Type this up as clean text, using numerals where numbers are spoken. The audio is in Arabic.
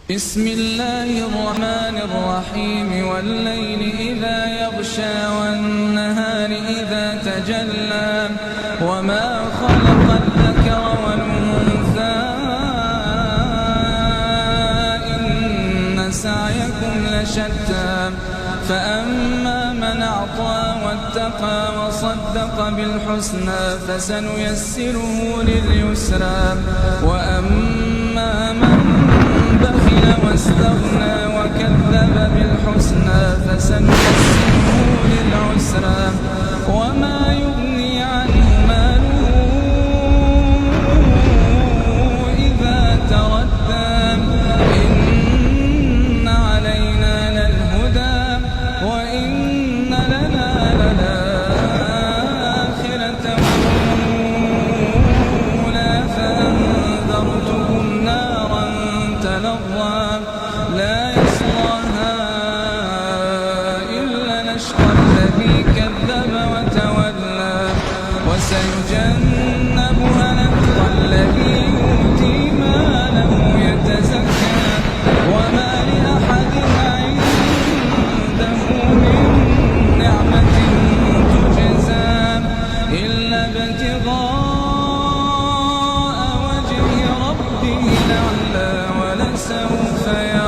بسم الله الرحمن الرحيم والليل إذا يغشى والنهار إذا تجلى وما خلق الذكر والأنثى إن سعيكم لشتى فأما من أعطى واتقى وصدق بالحسنى فسنيسره لليسرى وأما من بخل واستغنى وكذب بالحسنى فسنيسره للعسرى وما يغني عنه ماله إذا تردى إن علينا للهدى وإن لنا للآخرة والأولى فأنذرتكم نارا تلظى لا